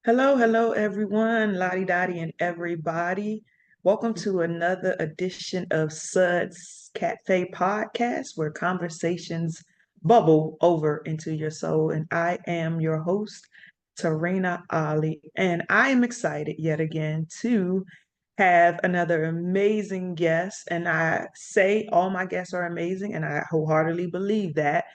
Hello, everyone, Lottie Dottie and everybody. Welcome to another edition of Suds Cafe Podcast, where conversations bubble over into your soul. And I am your host, Tarina Ali, and I am excited yet again to have another amazing guest. And I say all my guests are amazing, and I wholeheartedly believe that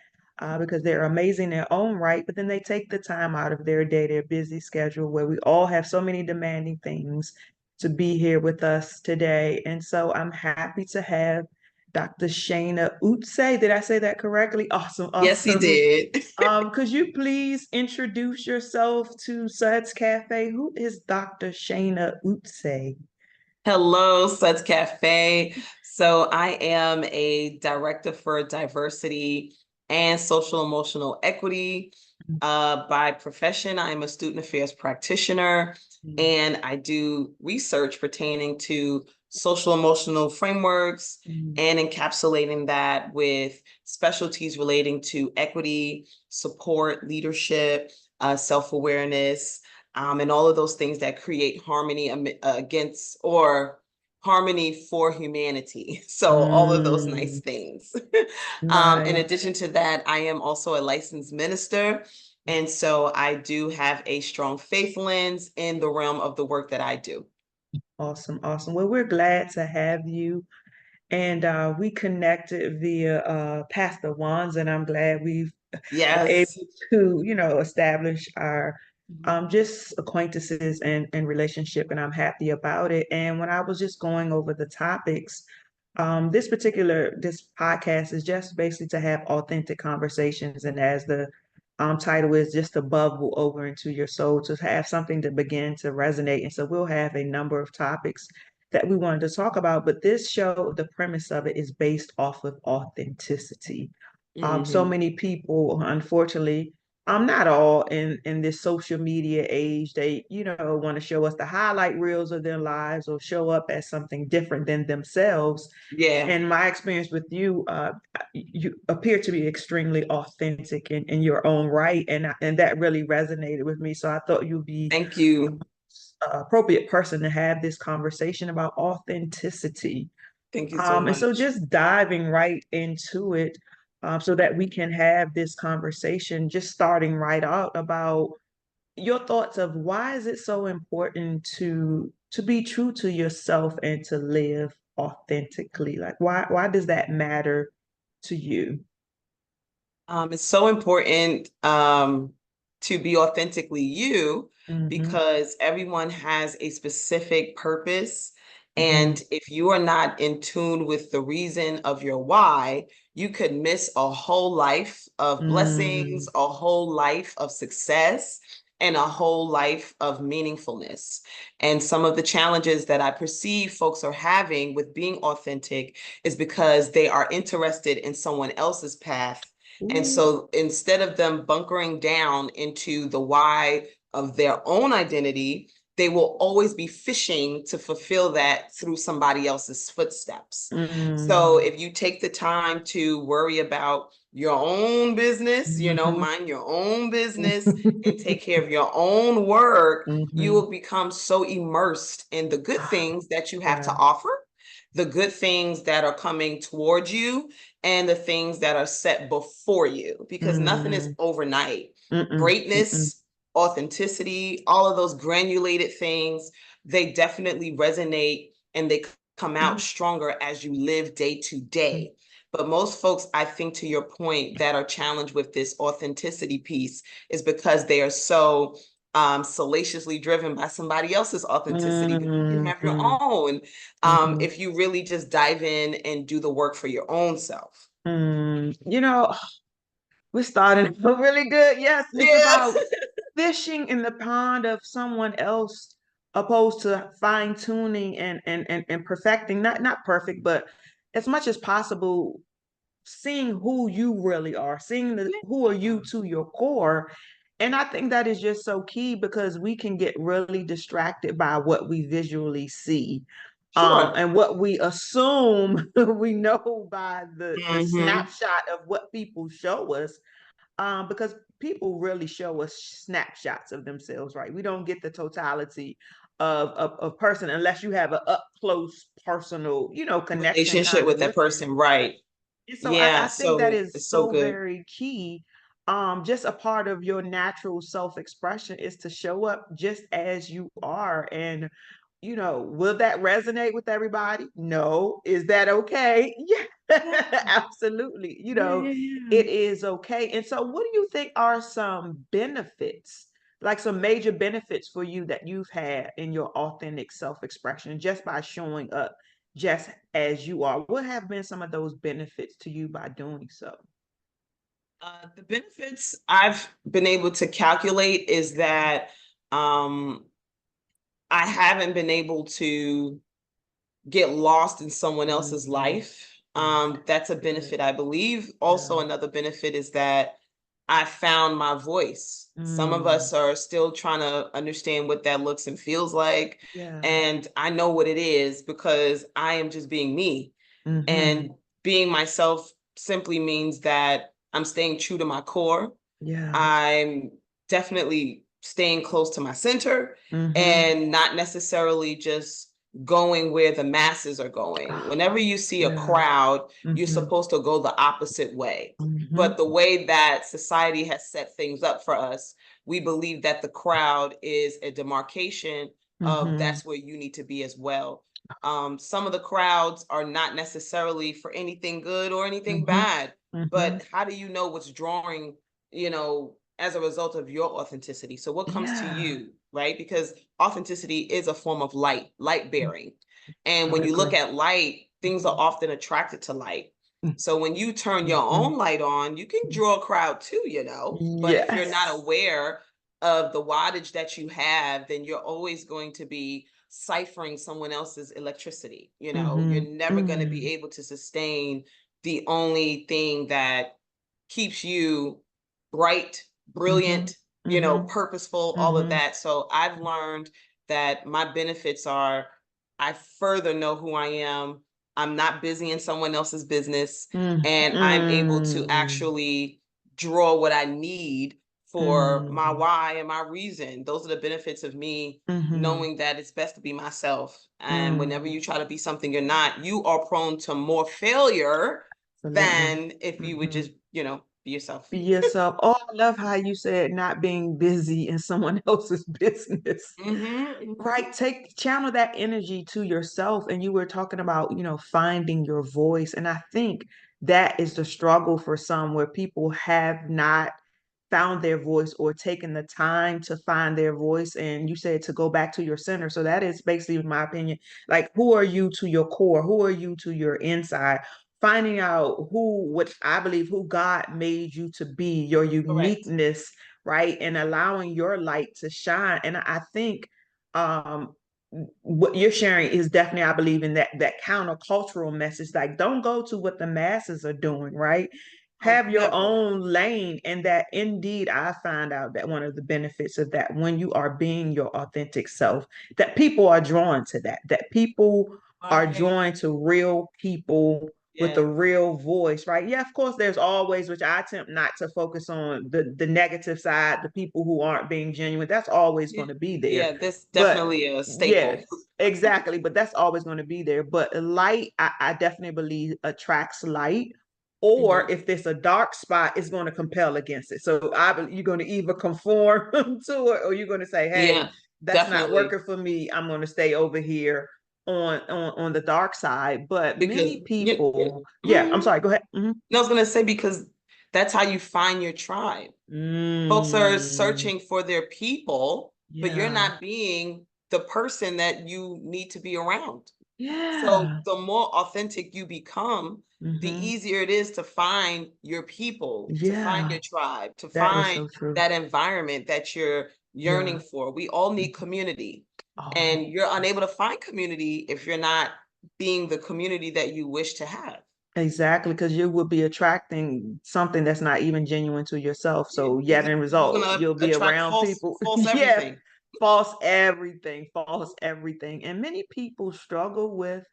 because they're amazing in their own right, but then they take the time out of their day, their busy schedule, where we all have so many demanding things to be here with us today. And so I'm happy to have Dr. Shana Utse. Did I say that correctly? Awesome, Yes, you awesome. did. Could you please introduce yourself to Suds Cafe? Who is Dr. Shana Utse? Hello, Suds Cafe. So I am a director for diversity and social emotional equity. By profession, I am a student affairs practitioner, Mm, and I do research pertaining to social emotional frameworks mm, and encapsulating that with specialties relating to equity, support, leadership, self-awareness, and all of those things that create harmony against or harmony for humanity. So all of those nice mm, things. In nice. addition to that, I am also a licensed minister. And so I do have a strong faith lens in the realm of the work that I do. Awesome, awesome. Well, we're glad to have you. And we connected via Pastor Wands, and I'm glad we've were Yes. able to, establish our just acquaintances and relationship, and I'm happy about it. And when I was just going over the topics, this podcast is just basically to have authentic conversations, and as the title is, just to bubble over into your soul, to have something to begin to resonate. And so we'll have a number of topics that we wanted to talk about, but this show, the premise of it is based off of authenticity. So Mm-hmm. many people, unfortunately, not all in this social media age, they, want to show us the highlight reels of their lives or show up as something different than themselves. Yeah. And my experience with you, you appear to be extremely authentic in your own right, and that really resonated with me. So I thought you'd be Thank you. appropriate person to have this conversation about authenticity. Thank you so And so much. just diving right into it, so that we can have this conversation, just starting right out about your thoughts of why is it so important to be true to yourself and to live authentically? Like why does that matter to you? It's so important to be authentically you Mm-hmm, because everyone has a specific purpose. mm-hmm, And if you are not in tune with the reason of your why, you could miss a whole life of blessings, mm, a whole life of success, and a whole life of meaningfulness. And some of the challenges that I perceive folks are having with being authentic is because they are interested in someone else's path, and ooh, so instead of them bunkering down into the why of their own identity, they will always be fishing to fulfill that through somebody else's footsteps. So mm, if you take the time to worry about your own business, mhm, mind your own business and take care of your own work, you mhm. will become so immersed in the good things that you have to Yeah. offer, the good things that are coming towards you, and the things that are set before you, because nothing is Mm, overnight. mm-mm, mm-mm, Greatness, authenticity, all of those granulated things, they definitely resonate and they come out mm, stronger as you live day to mm, day. But most folks, I think, to your point, that are challenged with this authenticity piece is because they are so salaciously driven by somebody else's authenticity when you can have your mhm, own, mhm, if you really just dive in and do the work for your own self. mm. We're starting really good. Yes, it's Yeah. about fishing in the pond of someone else opposed to fine tuning and perfecting, not perfect, but as much as possible, seeing who you really are, seeing who are you to your core. And I think that is just so key because we can get really distracted by what we visually see. Sure. And what we assume we know by the Mm-hmm. snapshot of what people show us. because people really show us snapshots of themselves, right? We don't get the totality of a person unless you have an up close personal, connection Relationship kind of with that with them. person, right? And so Yeah, I think that so is it's so so good. very key. Just a part of your natural self-expression is to show up just as you are. And will that resonate with everybody? No. Is that okay? Yeah, Yeah, absolutely. yeah, yeah, yeah. It is okay. And so, what do you think are some benefits, like some major benefits for you that you've had in your authentic self expression just by showing up just as you are? What have been some of those benefits to you by doing so? The benefits I've been able to calculate is that um, I haven't been able to get lost in someone else's Mm-hmm. life. That's a Good. benefit, I believe. Yeah. Also, another benefit is that I found my voice. Some of Mm. us are still trying to understand what that looks and feels like. Yeah. And I know what it is because I am just being me. Mm-hmm. And being myself simply means that I'm staying true to my core. Yeah. I'm definitely staying close to my center Mm-hmm. and not necessarily just going where the masses are going. Oh, Whenever you see a yeah. crowd, you're Mm-hmm. supposed to go the opposite way. Mm-hmm. But the way that society has set things up for us, we believe that the crowd is a demarcation of Mm-hmm. that's where you need to be as well. Some of the crowds are not necessarily for anything good or anything Mm-hmm. bad, Mm-hmm. but how do you know what's drawing, as a result of your authenticity? So what comes to Yeah. you, right? Because authenticity is a form of light bearing. And I when you look agree. at light, things are often attracted to light. So when you turn your Mm-hmm. own light on, you can draw a crowd too, But if you're not Yes. aware of the wattage that you have, then you're always going to be ciphering someone else's electricity. You're Mm-hmm. never going to Mm-hmm. be able to sustain the only thing that keeps you bright, Mm-hmm. brilliant, Mm-hmm. purposeful, all of Mm-hmm. that. So I've learned that my benefits are I further know who I am. I'm not busy in someone else's business, and I'm able to Mm-hmm. actually draw what I need for my Mm-hmm. why and my reason. Those are the benefits of me Mm-hmm. knowing that it's best to be myself. And whenever Mm. you try to be something you're not, you are prone to more failure Absolutely. than if you would Mm-hmm. just, be yourself. Be yourself. Oh, I love how you said not being busy in someone else's business. Mm-hmm. Right. Channel that energy to yourself. And you were talking about, finding your voice. And I think that is the struggle for some where people have not found their voice or taken the time to find their voice. And you said to go back to your center. So that is basically, in my opinion, like who are you to your core? Who are you to your inside? Finding out what I believe, who God made you to be, your Correct. uniqueness, right? And allowing your light to shine. And I think um what you're sharing is definitely, I believe, in that countercultural message. Like, don't go to what the masses are doing, right? Oh, Have your never. own lane. And that indeed, I find out that one of the benefits of that, when you are being your authentic self, that people are drawn to that people are Right. drawn to real people with a Yes. real voice, right? Yeah, of course, there's always, which I attempt not to focus on the negative side, the people who aren't being genuine. That's always Yeah. going to be there. Yeah, this But definitely a yes, staple. exactly. But that's always going to be there. But light, I definitely believe attracts light. Or Mhm. if there's a dark spot, it's going to compel against it. So you're going to either conform to it, or you're going to say, "Hey, Yeah, that's not definitely. working for me. I'm going to stay over here on the dark side." But Because many you, people, yeah, I'm mm, sorry. Go ahead. I was gonna say because that's how you find your tribe. Folks are Mm, searching for their people, but you're yeah. not being the person that you need to be around. So Yeah. the more authentic you become, the Hmm. easier it is to find your people, to find Yeah. your tribe, to That is find so true. that environment that you're yearning Yeah. for. We all need community. Oh, And you're unable to find community if you're not being the community that you wish to have. exactly. Because you would be attracting something that's not even genuine to yourself. So, yet in You're result, gonna you'll be attract around false people. false Yeah. everything. False everything. False everything. And many people struggle with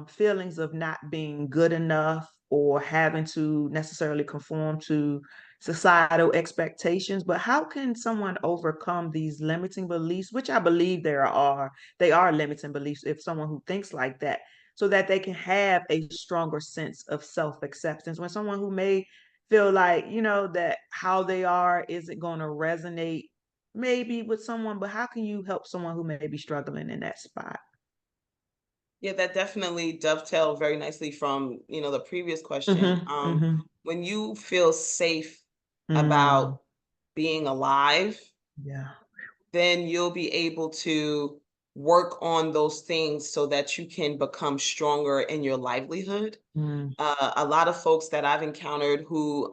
feelings of not being good enough or having to necessarily conform to societal expectations, but how can someone overcome these limiting beliefs, which I believe they are limiting beliefs if someone who thinks like that, so that they can have a stronger sense of self-acceptance when someone who may feel like, that how they are isn't going to resonate maybe with someone, but how can you help someone who may be struggling in that spot? Yeah, that definitely dovetailed very nicely from, the previous question. Mm-hmm. Mm-hmm. When you feel safe Mm, about being alive, yeah. then you'll be able to work on those things so that you can become stronger in your livelihood. Mm, A lot of folks that I've encountered who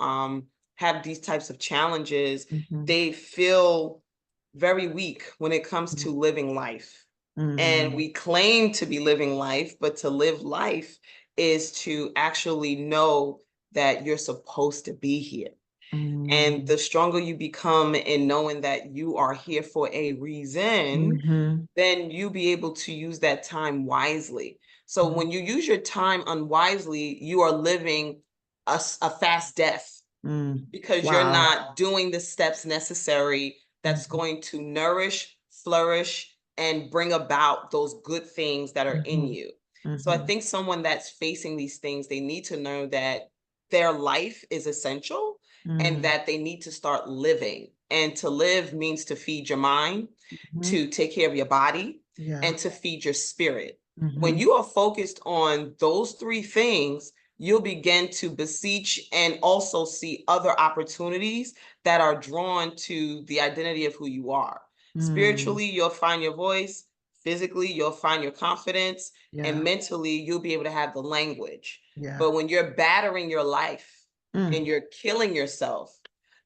have these types of challenges, mm-hmm. they feel very weak when it comes to living life. And Mm, we claim to be living life, but to live life is to actually know that you're supposed to be here. And mm, the stronger you become in knowing that you are here for a reason, mm-hmm. then you'll be able to use that time wisely. So when you use your time unwisely, you are living a fast death Mm. because you're Wow. not doing the steps necessary that's Mm-hmm. going to nourish, flourish, and bring about those good things that are in Mm-hmm. you. So I Mm-hmm. think someone that's facing these things, they need to know that their life is essential and Mm. that they need to start living. And to live means to feed your mind, Mm-hmm. to take care of your body, Yeah. and to feed your spirit. When Mm-hmm. you are focused on those three things, you'll begin to beseech and also see other opportunities that are drawn to the identity of who you are. Mm. Spiritually, you'll find your voice. Physically, you'll find your confidence. And Yeah. mentally, you'll be able to have the language. Yeah. But when you're battering your life and Mm. you're killing yourself,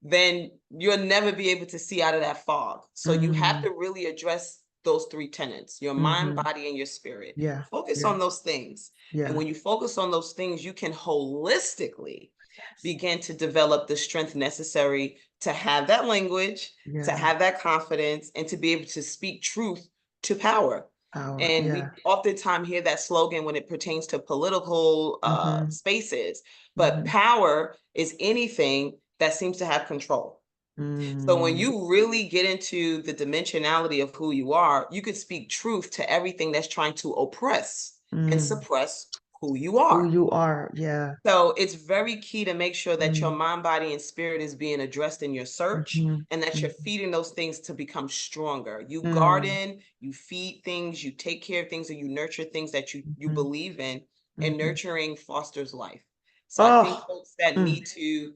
then you'll never be able to see out of that fog. So you have Mm. to really address those three tenets: your mind, Mm-hmm. body, and your spirit. Yeah. Focus Yeah. on those things. And Yeah. when you focus on those things, you can holistically Yes. begin to develop the strength necessary to have that language, to Yeah. have that confidence, and to be able to speak truth to power. Power. And Yeah. we oftentimes hear that slogan when it pertains to political Mm-hmm. spaces, but Mm-hmm. power is anything that seems to have control. So when Mm. you really get into the dimensionality of who you are, you can speak truth to everything that's trying to oppress and Mm. suppress who you Who are. you are. Yeah. So it's very key to make sure that your Mm. mind, body, and spirit is being addressed in your search Mm-hmm. and that you're Mm-hmm. feeding those things to become stronger. You Mm. garden, you feed things, you take care of things, and you nurture things that you Mm-hmm. believe in, and Mm-hmm. nurturing fosters life. So I think Oh. folks that Mm. need to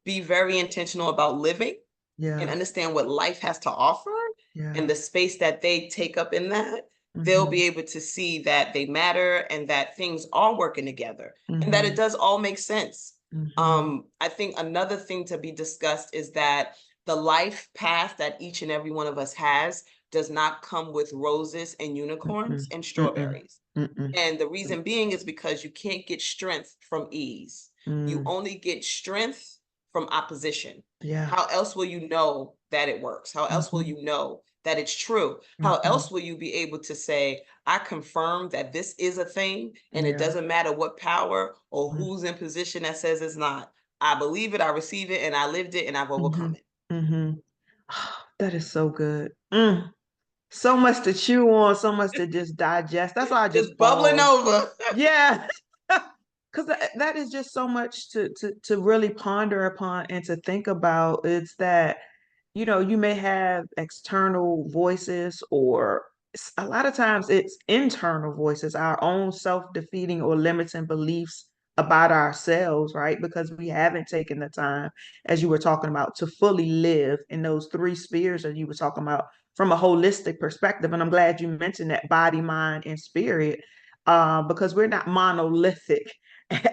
be very intentional about living and Yeah. understand what life has to offer and Yeah. the space that they take up in that, they'll Mm-hmm. be able to see that they matter and that things are working together and that it Mm-hmm. does all make sense. Mm-hmm. I think another thing to be discussed is that the life path that each and every one of us has does not come with roses and unicorns Mm-mm. and Mm-mm. strawberries. Mm-mm. And the reason being is because you can't get strength from ease. You Mm. only get strength from opposition. Yeah. How else will you know that it works? How else will Mm-hmm. you know that it's true? How Mm-hmm. else will you be able to say, I confirm that this is a thing and it Yeah. doesn't matter what power or Mm-hmm. who's in position that says it's not. I believe it, I receive it, and I lived it and I've Mm-hmm. overcome it. Mm-hmm. That is so good. Mm. So much to chew on, so much to just digest. That's why I just Just bubbling pause. over. Yeah. Because that is just so much to really ponder upon and to think about. It's that, you may have external voices, or a lot of times it's internal voices, our own self-defeating or limiting beliefs about ourselves, right? Because we haven't taken the time, as you were talking about, to fully live in those three spheres that you were talking about from a holistic perspective. And I'm glad you mentioned that: body, mind, and spirit, because we're not monolithic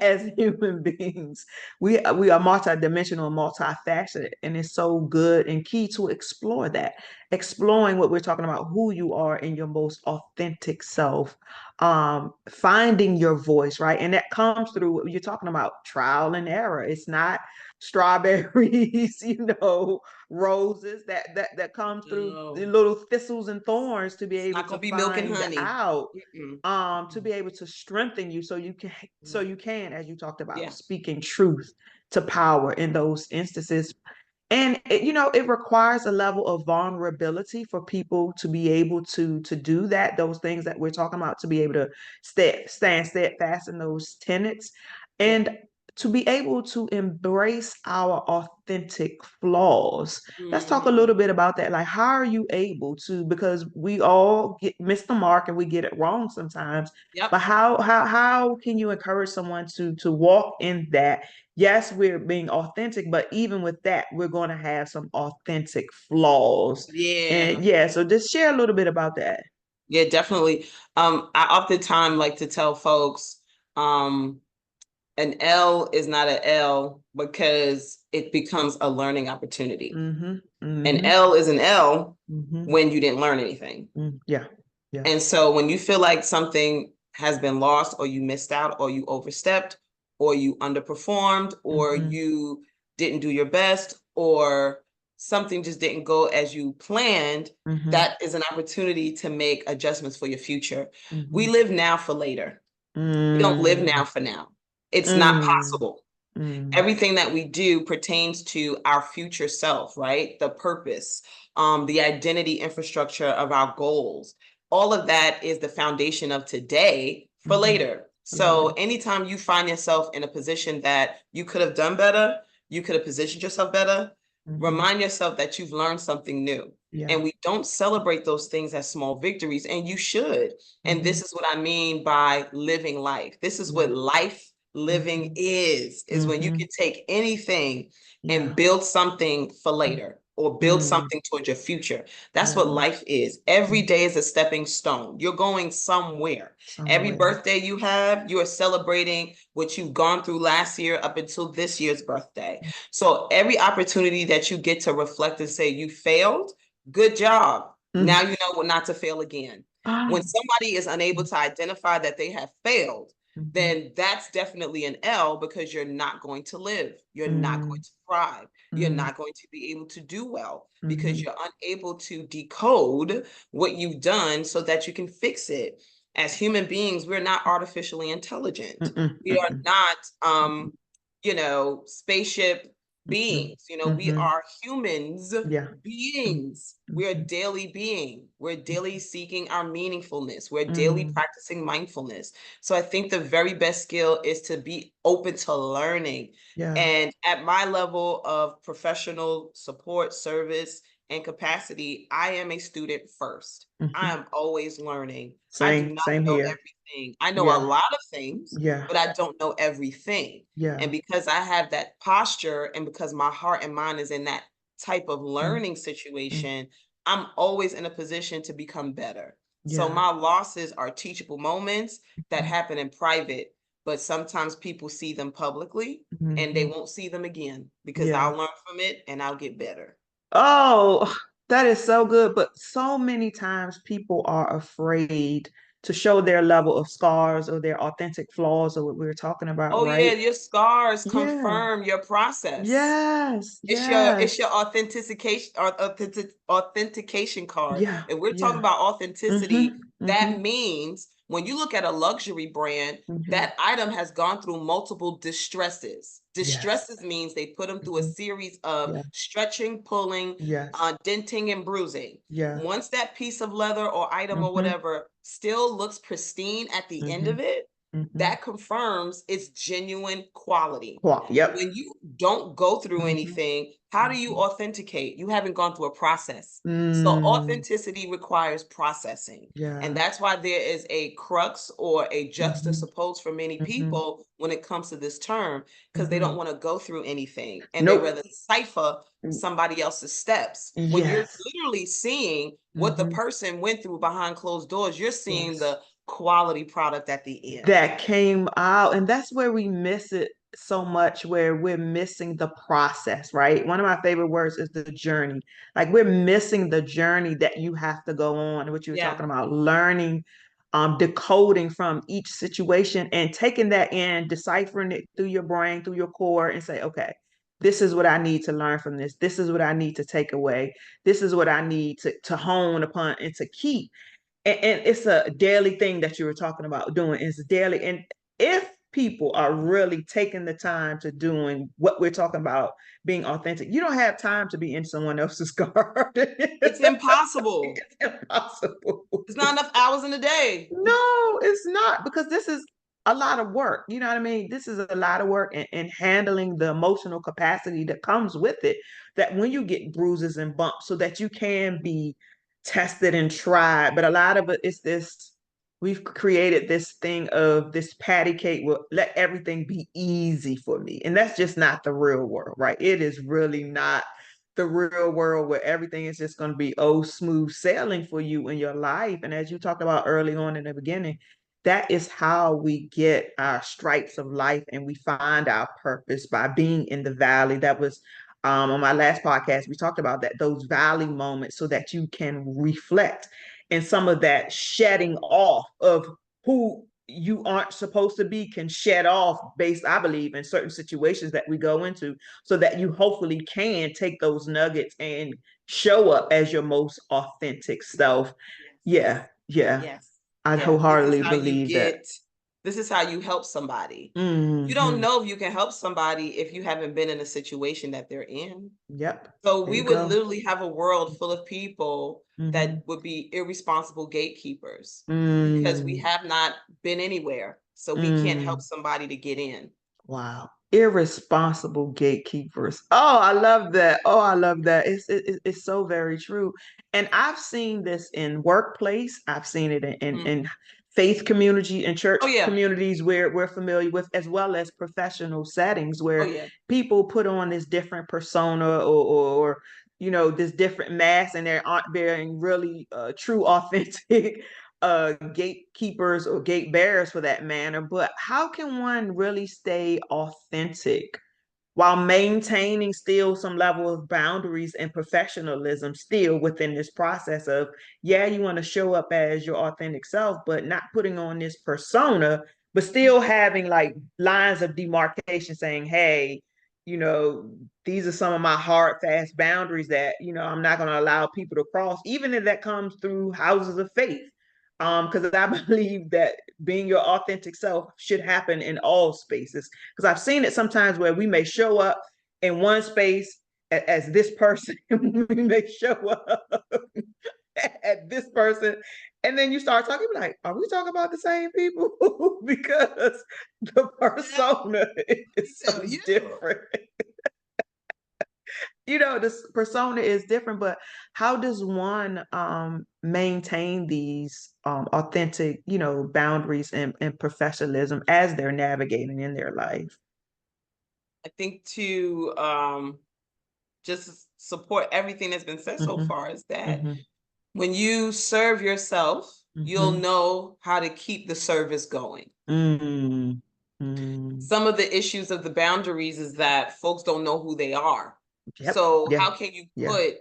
as human beings. We are multidimensional, multifaceted, and it's so good and key to explore that, exploring what we're talking about, who you are in your most authentic self, finding your voice, right? And that comes through what you're talking about, trial and error. It's not strawberries, roses that comes through the No, little thistles and thorns to be it's able not to gonna be milk and find honey. out, Mm-mm. to be able to strengthen you, so you can, Mm. as you talked about, Yeah. speaking truth to power in those instances. And it requires a level of vulnerability for people to be able to do that, those things that we're talking about, to be able to stand steadfast in those tenets, Yeah. and to be able to embrace our authentic flaws. Let's talk a Mhm. little bit about that. Like, how are you able to, because we all miss the mark and we get it wrong sometimes, but Yep. how can you encourage someone to walk in that? Yes, we're being authentic, but even with that, we're going to have some authentic flaws. And Yeah. yeah, so just share a little bit about that. Yeah, definitely. I oftentimes like to tell folks, um, an L is not an L because it becomes a learning opportunity. Mm-hmm. An Mm-hmm. L is an L Mm-hmm. when you didn't learn anything. Yeah. Yeah. And so when you feel like something has been lost, or you missed out, or you overstepped, or you underperformed, or Mm-hmm. you didn't do your best, or something just didn't go as you planned, Mm-hmm. that is an opportunity to make adjustments for your future. We Mm-hmm. live now for later. We don't live Mm, now for now. It's not mm, possible. mm, Everything that we do pertains to our future self, right? The purpose, the identity infrastructure of our goals. All of that is the foundation of today for mm-hmm. later. So Later. anytime you find yourself in a position that you could have done better, you could have positioned yourself better, Mm-hmm. remind yourself that you've learned something new. Yeah. And we don't celebrate those things as small victories, and you should. And Mm-hmm. this is what I mean by living life. This is Yeah. what life living Mm-hmm. is when you Mm-hmm. can take anything and Yeah. build something for later, or build Mm, something towards your future. That's what yeah. life is. Every day is a stepping stone. You're going somewhere. Every Somewhere. birthday you have, you are celebrating what you've gone through last year up until this year's birthday. So every opportunity that you get to reflect and say you failed, good job. Mm. Now you know what not to fail again. Ah. When somebody is unable to identify that they have failed, Mm-hmm. then that's definitely an L, because you're not going to live. You're not going Mm, to thrive. You're mm, not going to be able to do well because mm-hmm. you're unable to decode what you've done so that you can fix it. As human beings, we're not artificially intelligent. Mm-mm, We are mm-mm, not, mm-mm, spaceship mm-mm, beings. We mm-hmm. are humans Yeah. beings. We're Mm-hmm. daily being. We're daily seeking our meaningfulness. We're daily Mm, practicing mindfulness. So I think the very best skill is to be open to learning. yeah. And at my level of professional support, service, and capacity, I am a student first. I Mm-hmm. am always learning. I do Same, not same know here. everything. I know a Yeah. lot of things, Yeah. but I don't know everything. Yeah. And because I have that posture, and because my heart and mind is in that type of Mm, learning mm, situation, I'm always in a position to become better. So yeah. my losses are teachable moments that Mm, happen in private, but sometimes people see them publicly and they mm-hmm. won't see them again, because Yeah. I'll learn from it and I'll get better. Oh, that is so good. But so many times people are afraid to show their level of scars or their authentic flaws or what we were talking about, Oh yeah, right? your scars Yeah. confirm your process. Yes. It's your Yes. authentication card. Yeah. If we're talking Yeah. about authenticity, Mm-hmm. that Mm-hmm. means when you look at a luxury brand, Mm-hmm. that item has gone through multiple distresses. Yes. Distresses means they put them through a Mm-hmm. series of Yeah. stretching, pulling, Yes. denting, and bruising. Yeah. Once that piece of leather or item or Mm-hmm. whatever still looks pristine at the end Mm-hmm. of it, Mm-hmm. that confirms its genuine quality. Yep. When you don't go through Mm-hmm. anything, how do you Mm-hmm. authenticate? You haven't gone through a process. So Mm, authenticity requires processing. And yeah. that's why there is a crux or a Mm-hmm. juxtapose for many Mm-hmm. people when it comes to this term, because they don't Mm-hmm. want to go through anything and they Nope. rather cipher somebody else's steps. When you're Yes. literally seeing what the Mm-hmm. person went through behind closed doors, you're seeing Yes. the quality product at the end. That came out. And that's where we miss it so much, where we're missing the process, right? One of my favorite words is the journey. Like, we're missing the journey that you have to go on, what you were Yeah. talking about, learning, decoding from each situation and taking that in, deciphering it through your brain, through your core, and say, okay, this is what I need to learn from this. This is what I need to take away. This is what I need to hone upon and to keep. And it's a daily thing that you were talking about doing. It's daily. And if people are really taking the time to doing what we're talking about, being authentic. You don't have time to be in someone else's garden. It's impossible. It's impossible. There's not enough hours in the day. No, it's not, because this is a lot of work. You know what I mean? This is a lot of work, and handling the emotional capacity that comes with it. That when you get bruises and bumps, so that you can be tested and tried. But a lot of it is this, we've created this thing of this patty cake will let everything be easy for me. And that's just not the real world, right? It is really not the real world where everything is just going to be smooth sailing for you in your life. And as you talked about early on in the beginning, that is how we get our stripes of life, and we find our purpose by being in the valley. That was on my last podcast, we talked about that, those valley moments, so that you can reflect, and some of that shedding off of who you aren't supposed to be can shed off based, I believe, in certain situations that we go into, so that you hopefully can take those nuggets and show up as your most authentic self. Yes. Yeah, yeah. Yes. I Yeah. This is wholeheartedly how you believe that. get, this is how you help somebody. You don't Hmm. know if you can help somebody if you haven't been in a situation that they're in. Yep. So There we you would go. literally have a world full of people Hmm. that would be irresponsible gatekeepers because we Mm, have not been anywhere. So we can't help mm. somebody to get in. Wow. Irresponsible gatekeepers. Oh, I love that. Oh, I love that. It's so very true. And I've seen this in workplace. I've seen it Mm. in faith community and church Oh yeah. communities where we're familiar with, as well as professional settings Oh where yeah. people put on this different persona, or this different mask, and they aren't being really true, authentic gatekeepers or gate bearers for that matter. But how can one really stay authentic while maintaining still some level of boundaries and professionalism still within this process of, yeah, you want to show up as your authentic self, but not putting on this persona, but still having like lines of demarcation saying, hey, you know, these are some of my hard, fast boundaries that, I'm not going to allow people to cross, even if that comes through houses of faith. Because I believe that being your authentic self should happen in all spaces. Because I've seen it sometimes where we may show up in one space as this person, we may show up at this person, and then you start talking like, are we talking about the same people? Because the persona is Tell so you. different. This persona is different, but how does one maintain these authentic, boundaries and professionalism as they're navigating in their life? I think to just support everything that's been said so Mm-hmm. far is that Mm-hmm. when you serve yourself, you'll Mm-hmm. know how to keep the service going. Mm-hmm. Mm-hmm. Some of the issues of the boundaries is that folks don't know who they are. Yep. So Yeah. how can you Yeah. put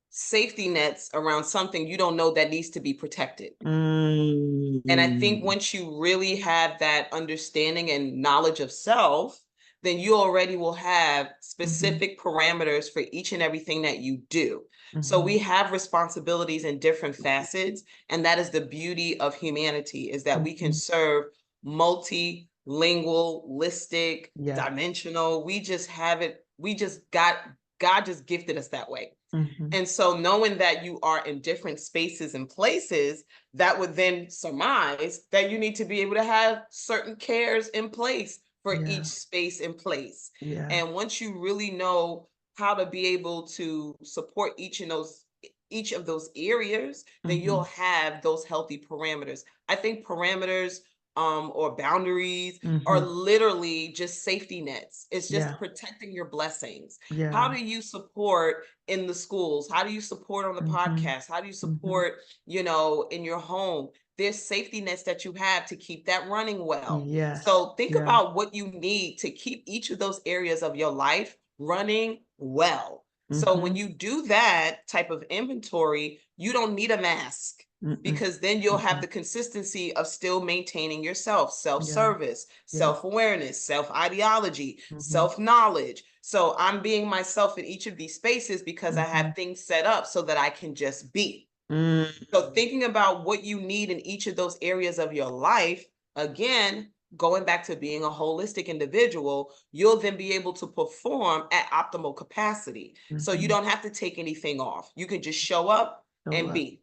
safety nets around something you don't know that needs to be protected? And I think Mm-hmm. once you really have that understanding and knowledge of self, then you already will have Mm-hmm. specific parameters for each and everything that you do. So we Mm-hmm. have responsibilities in different facets, and that is the beauty of humanity, is that we can Mm-hmm. serve multilingual, listic, Yeah. dimensional. We just have it, we just got, God just gifted us that way. Mm-hmm. And so knowing that you are in different spaces and places, that would then surmise that you need to be able to have certain cares in place for each Yeah. space and place. Yeah. And once you really know how to be able to support each of those areas, then Mm-hmm. you'll have those healthy parameters. I think parameters or boundaries are Mm-hmm. literally just safety nets. It's just Yeah. protecting your blessings. How Yeah. do you support in the schools? How do you support on the Mm-hmm. podcast? How do you Mm-hmm. support, in your home? There's safety nets that you have to keep that running well. Yes. So think Yeah. about what you need to keep each of those areas of your life running well. So when Mm-hmm. you do that type of inventory, you don't need a mask Mm-mm. because then you'll have Mm-mm. the consistency of still maintaining yourself, Yeah. self-service, Yeah. self-awareness, self-ideology, Mm-hmm. self-knowledge. So I'm being myself in each of these spaces because I Mm-hmm. have things set up so that I can just be. Mm. So thinking about what you need in each of those areas of your life, again, going back to being a holistic individual, you'll then be able to perform at optimal capacity. So you don't have to take anything off. You can just show up Show and up. be.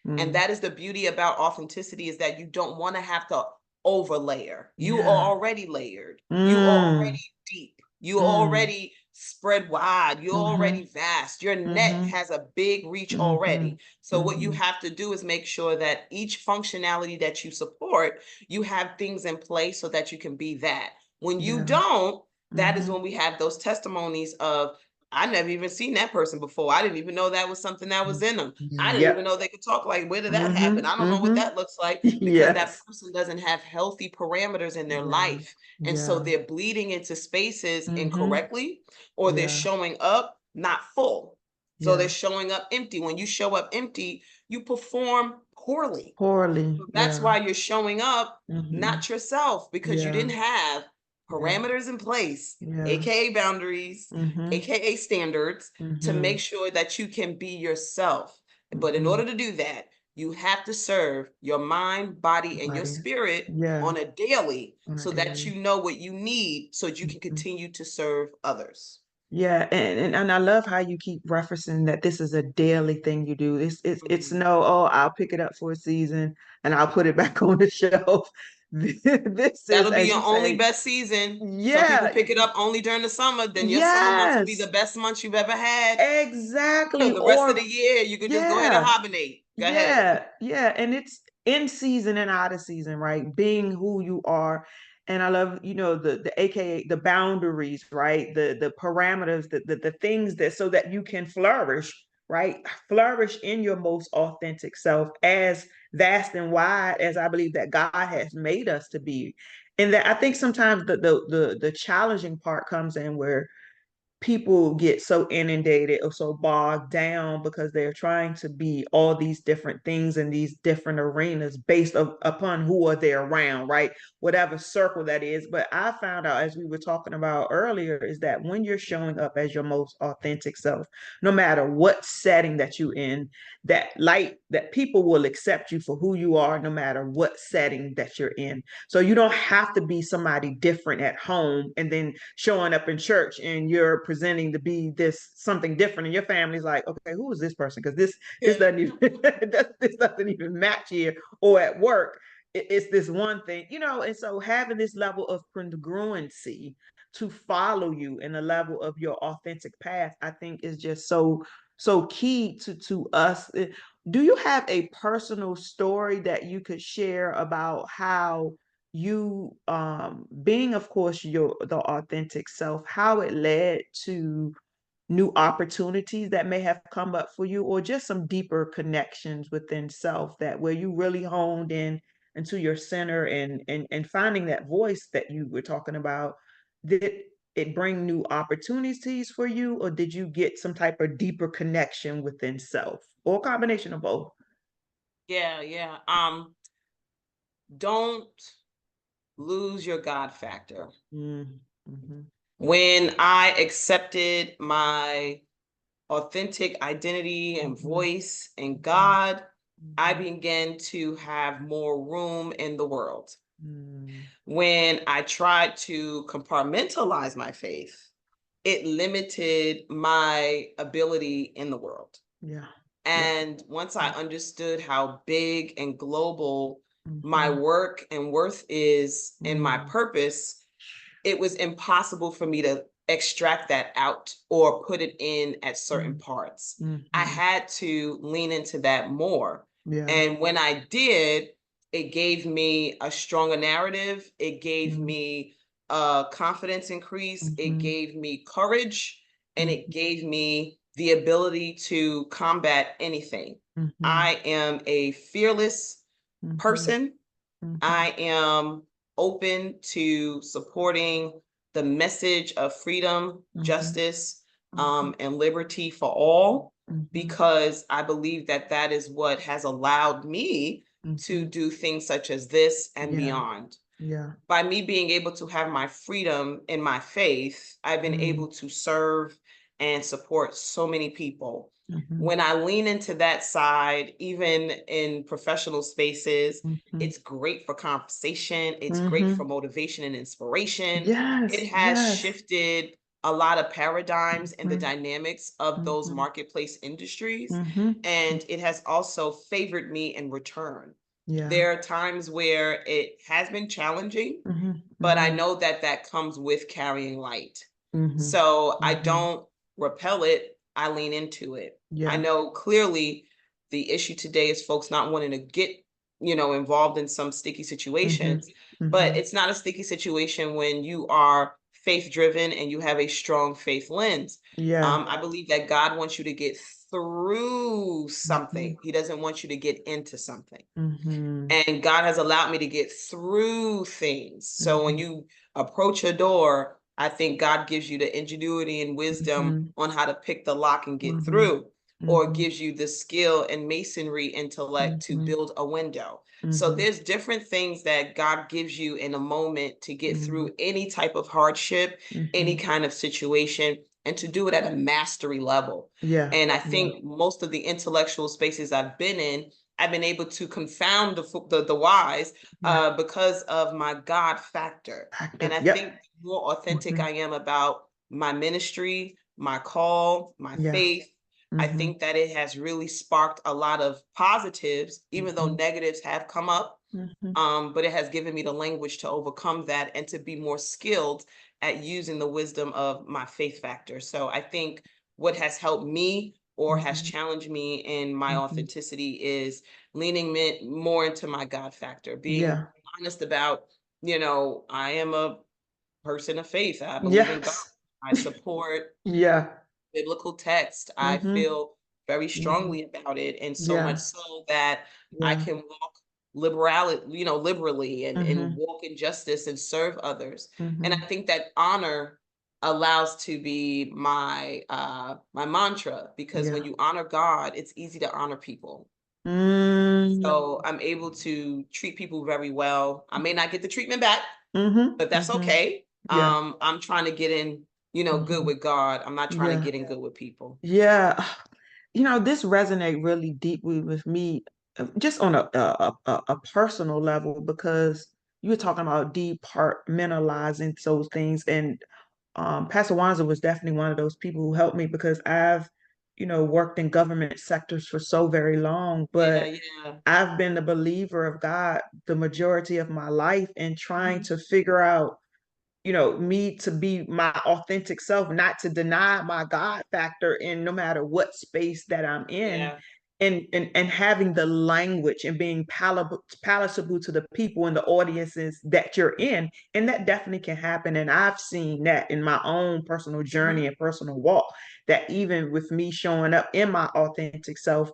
And that is the beauty about authenticity, is that you don't want to have to overlayer. You are Yeah. already layered. You are already deep. You are Mm. already spread wide. You're Mm-hmm. already vast. Your net Mm-hmm. has a big reach Mm-hmm. already. So what you have to do is make sure that each functionality that you support, you have things in place so that you can be that. When you Yeah. don't, that is Mm-hmm. when we have those testimonies of, I never even seen that person before. I didn't even know that was something that was in them. I didn't even Yep. know they could talk. Like, where did that happen? Mm-hmm. I don't know what Mm-hmm. that looks like, because that Yes. person doesn't have healthy parameters in their Yeah. life. And so Yeah. they're bleeding into spaces Mm-hmm. incorrectly, or they're Yeah. showing up not full. So they're Yeah. showing up empty. When you show up empty, you perform poorly. Poorly. So that's Yeah. why you're showing up Mm-hmm. not yourself, because you Yeah. didn't have Yeah. parameters in place, Yeah. aka boundaries, Mm-hmm. aka standards, to Mm-hmm. make sure that you can be yourself. But in Mm-hmm. order to do that, you have to serve your mind, body, and your Body. spirit Yeah. on a daily, On a so that daily. you know what you need so that you can Mm-hmm. continue to serve others. Yeah, and I love how you keep referencing that this is a daily thing you do. It's Mhm. no, oh, I'll pick it up for a season and I'll put it back on the shelf. This is, That'll be as your you only say, best season. Some people yeah, pick it up only during the summer, then your summer months will be the yes, best months you've ever had. exactly. The rest of Or the year, you could just go ahead and yeah, hibernate. Go ahead. yeah, yeah, and it's in season and out of season, right? Being who you are. And I love, the AKA the boundaries, right? The parameters, the things that so that you can flourish, right? Flourish in your most authentic self, as vast and wide as I believe that God has made us to be. And that I think sometimes the challenging part comes in where people get so inundated or so bogged down because they're trying to be all these different things in these different arenas based upon who are they around, right? Whatever circle that is. But I found out, as we were talking about earlier, is that when you're showing up as your most authentic self, no matter what setting that you're in, that people will accept you for who you are, no matter what setting that you're in. So you don't have to be somebody different at home and then showing up in church and you're presenting to be this something different, and your family's like, okay, who is this person? Because this doesn't even this doesn't even match here. Or at work, it's this one thing, and so having this level of congruency to follow you in a level of your authentic path, I think is just so key to us. Do you have a personal story that you could share about how you being, of course, the authentic self, how it led to new opportunities that may have come up for you, or just some deeper connections within self, that where you really honed in into your center and finding that voice that you were talking about? Did it bring new opportunities for you, or did you get some type of deeper connection within self, or a combination of both? Yeah, yeah. Don't lose your God factor. Mm-hmm. When I accepted my authentic identity and Mm-hmm. voice in Mm-hmm. God, I Mm-hmm. began to have more room in the world. Mm, When I tried to compartmentalize my faith, it limited my ability in the world. yeah. Yeah. And once I understood how big and global my Mm-hmm. work and worth is and my Mm, purpose, it was impossible for me to extract that out or put it in at certain mm, parts. I mm-hmm. had to lean into that more. Yeah. And when I did, it gave me a stronger narrative. It gave Mm, me a confidence increase. It mm-hmm. gave me courage, and it Mm-hmm. gave me the ability to combat anything. Mm-hmm. I am a fearless Mm-hmm. person. Mm-hmm. I am open to supporting the message of freedom, Mm-hmm. justice, Mm-hmm. and liberty for all, Mm-hmm. because I believe that that is what has allowed me to Mm-hmm. do things such as this and Yeah. beyond. Yeah. By me being able to have my freedom in my faith, I've been Mm, able to serve and support so many people. Mm-hmm. When I lean into that side, even in professional spaces, Mm-hmm. it's great for conversation. It's great Mm-hmm. for motivation and inspiration. It Yes, has yes. shifted a lot of paradigms and the Mm-hmm. dynamics of those Mm-hmm. marketplace industries. Mm-hmm. And it has also favored me in return. Yeah. There are times where it has been challenging, Mm-hmm. but I Mm-hmm. know that that comes with carrying light. Mm-hmm. So I Mm-hmm. don't repel it, I lean into it. I Yeah. know clearly the issue today is folks not wanting to get, involved in some sticky Mm-hmm. situations, but Mm-hmm. it's not a sticky situation when you are faith driven and you have a strong faith lens. Yeah. I believe that God wants you to get through Mm-hmm. something. He doesn't want you to get into something. Mm-hmm. And God has allowed me to get through things. So when Mm-hmm. you approach a door, I think God gives you the ingenuity and wisdom Mm-hmm. on how to pick the lock and get Mm-hmm. through, or Mm-hmm. gives you the skill and masonry intellect to Mm-hmm. build a window. So Mm-hmm. there's different things that God gives you in a moment to get Mm-hmm. through any type of hardship, any Mm-hmm. kind of situation, and to do it at a mastery level. Yeah. And I Yeah. think most of the intellectual spaces I've been in, I've been able to confound the wise Yeah. because of my God factor. And Actor. I Yep. think the more authentic Mm-hmm. I am about my ministry, my call, my Yeah. faith, I Mm-hmm. think that it has really sparked a lot of positives, even though Mm-hmm. negatives have come up. Mm-hmm. But it has given me the language to overcome that and to be more skilled at using the wisdom of my faith factor. So I think what has helped me or has Mm-hmm. challenged me in my Mm-hmm. authenticity is leaning more into my God factor, being Yeah. honest about, I am a person of faith. I believe in God. Yes. I support Yeah. biblical text. I Mm-hmm. feel very Mm-hmm. strongly about it, and so much Yeah. so that I Yeah. can walk liberally and Mm-hmm. walk in justice and serve others. And Mm-hmm. I think that honor allows to be my mantra, because when Yeah. you honor God, it's easy to honor people. Mm-hmm. So I'm able to treat people very well. I may not get the treatment back, Mm-hmm. but that's Mm-hmm. okay. Yeah. I'm trying to get in, good Mm-hmm. with God. I'm not trying to Yeah. get in good with people. Yeah. This resonate really deeply with me, just on a personal level, because you were talking about departmentalizing those things, and Pastor Wanza was definitely one of those people who helped me because I've, worked in government sectors for so very long, Yeah, but yeah. I've been a believer of God the majority of my life and trying Mhm. to figure out, me to be my authentic self, not to deny my God factor in no matter what space that I'm in, Yeah. and having the language and being palatable to the people and the audiences that you're in. And that definitely can happen. And I've seen that in my own personal journey Mhm. and personal walk, that even with me showing up in my authentic self,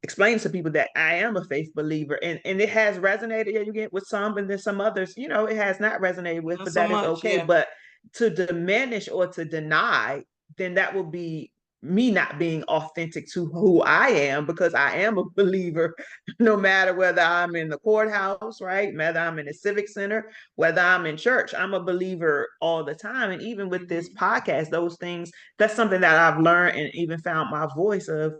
explain to people that I am a faith believer, and it has resonated. Yeah, you get with some, and then some others, it has not resonated with, Not but so that is much, okay. yeah. But to diminish or to deny, then that will be me not being authentic to who I am, because I am a believer, no matter whether I'm in the courthouse, right? Whether I'm in a civic center, whether I'm in church, I'm a believer all the time. And even with this Mhm. podcast, those things, that's something that I've learned and even found my voice of.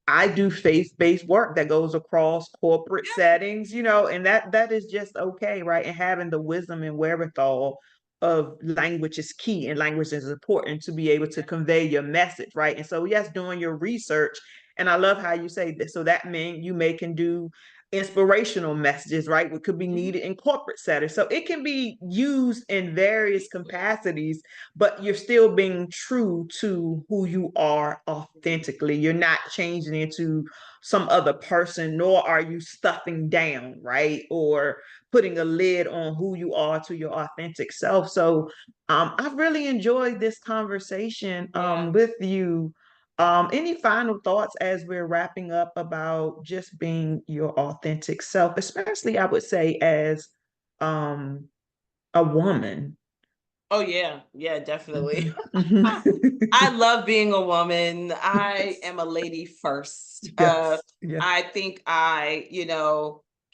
I do faith-based work that goes across corporate settings, and that is just okay, right? And having the wisdom and wherewithal of language is key, and language is important to be able to convey your message, right? And so, yes, doing your research, and I love how you say this. So that means you may can do inspirational messages, right? What could be Mhm. needed in corporate settings. So it can be used in various capacities, but you're still being true to who you are authentically. You're not changing into some other person, nor are you stuffing down, right? Or putting a lid on who you are to your authentic self. So I've really enjoyed this conversation Yeah. with you. Any final thoughts as we're wrapping up about just being your authentic self, especially I would say as um, a woman? Oh yeah, yeah, definitely. Mhm. Mhm. I love being a woman. I Yes. am a lady first. Yes. Yes. I think I,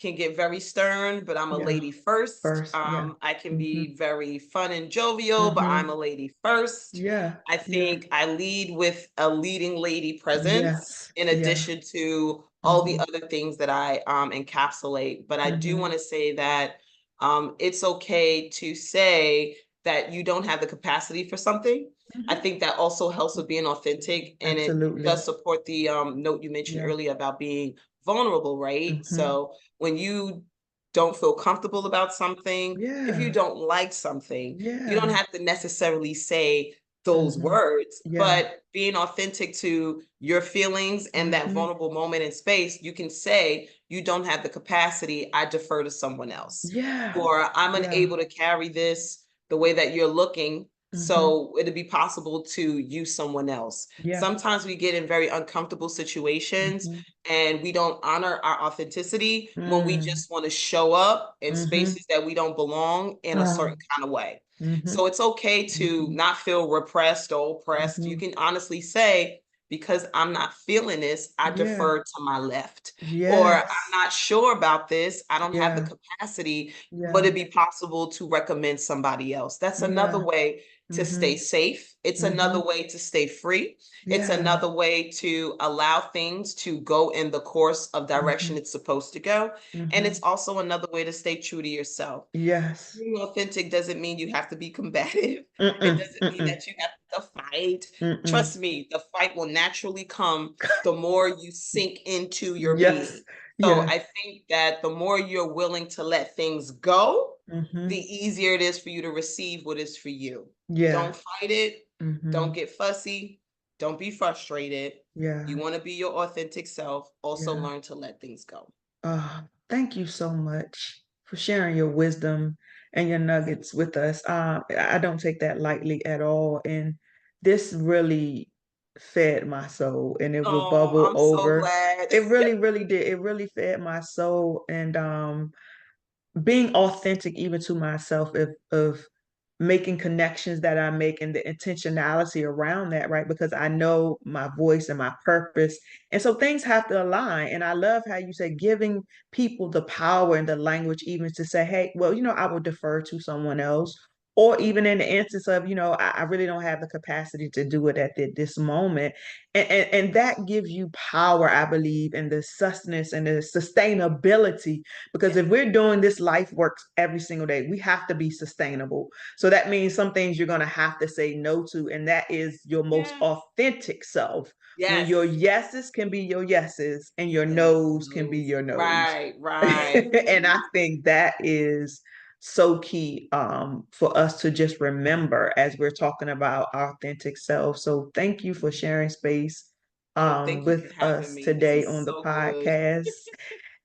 can get very stern, but I'm a Yeah. lady first. First. Yeah. I can Mm-hmm. be very fun and jovial, but I'm Mm-hmm. a lady first. Yeah. I Yeah. think I lead with a leading lady presence Yes. in Yeah. addition to all the Mm-hmm. other things that I encapsulate. But I do Mm-hmm. want to say that it's okay to say that you don't have the capacity for something. I Mm-hmm. think that also helps with being authentic, and it Absolutely. does support the note you mentioned Yeah. earlier about being vulnerable, right? Mm-hmm. So when you don't feel comfortable about something, if you Yeah. don't like something, you don't Yeah. have to necessarily say those Mm-hmm. words, Yeah. but being authentic to your feelings and that Mm-hmm. vulnerable moment in space, you can say, you don't have the capacity, I defer to someone else. Yeah. Or I'm Yeah. unable to carry this the way that you're looking, Mm-hmm. so it'd be possible to use someone else. Yeah. Sometimes we get in very uncomfortable situations Mm-hmm. and we don't honor our authenticity when we Mm. just want to show up in Mm-hmm. spaces that we don't belong in a certain kind of way. Mm-hmm. So it's okay to Mm-hmm. not feel repressed or oppressed. You Mm-hmm. can honestly say, because I'm not feeling this, I Yeah. defer to my left. Or I'm Yes. not sure about this, I don't have the Yeah. capacity, would Yeah. it be possible to recommend somebody else? That's another Yeah. way to stay Mm-hmm. safe. It's Mm-hmm. another way to stay free. It's Yeah. another way to allow things to go in the course of Mm-hmm. direction it's supposed to go. And Mm-hmm. it's also another way to stay true to yourself. Yes. Being authentic doesn't mean you have to be combative. It Mm-mm. doesn't mean Mm-mm. that you have to fight. Mm-mm. Trust me, the fight will naturally come the more you sink into your Yes. being. So Yeah. I think that the more you're willing to let things go, the Mm-hmm. easier it is for you to receive what is for you. Yeah. Don't fight it. Mm-hmm. Don't get fussy. Don't be frustrated. You Yeah. want to be your authentic self. Also Yeah. learn to let things go. Thank you so much for sharing your wisdom and your nuggets with us. I don't take that lightly at all. And this really fed my soul and it will Oh, bubble I'm so over. glad. It really, really did. It really fed my soul. And being authentic even to myself of making connections that I make and the intentionality around that, right? Because I know my voice and my purpose. And so things have to align. And I love how you say giving people the power and the language even to say, hey, well, I will defer to someone else. Or even in the instance of, I really don't have the capacity to do it at this moment. And that gives you power, I believe, and the sustenance and the sustainability. Because Yes. if we're doing this life works every single day, we have to be sustainable. So that means some things you're going to have to say no to, and that is your most Yes. authentic self. When Yes. your yeses can be your yeses and your And nos can be those. your nos. Right, right. And I think that is so key for us to just remember as we're talking about our authentic self. So thank you for sharing space Oh, thank you with for having us me. This today is on the so good. podcast.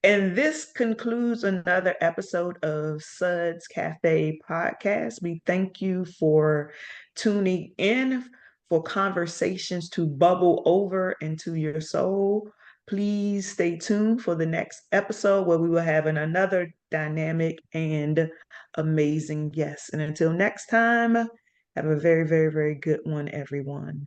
And this concludes another episode of Suds Cafe Podcast. We thank you for tuning in for conversations to bubble over into your soul. Please stay tuned for the next episode where we will have another dynamic and amazing guest. And until next time, have a very, very, very good one, everyone.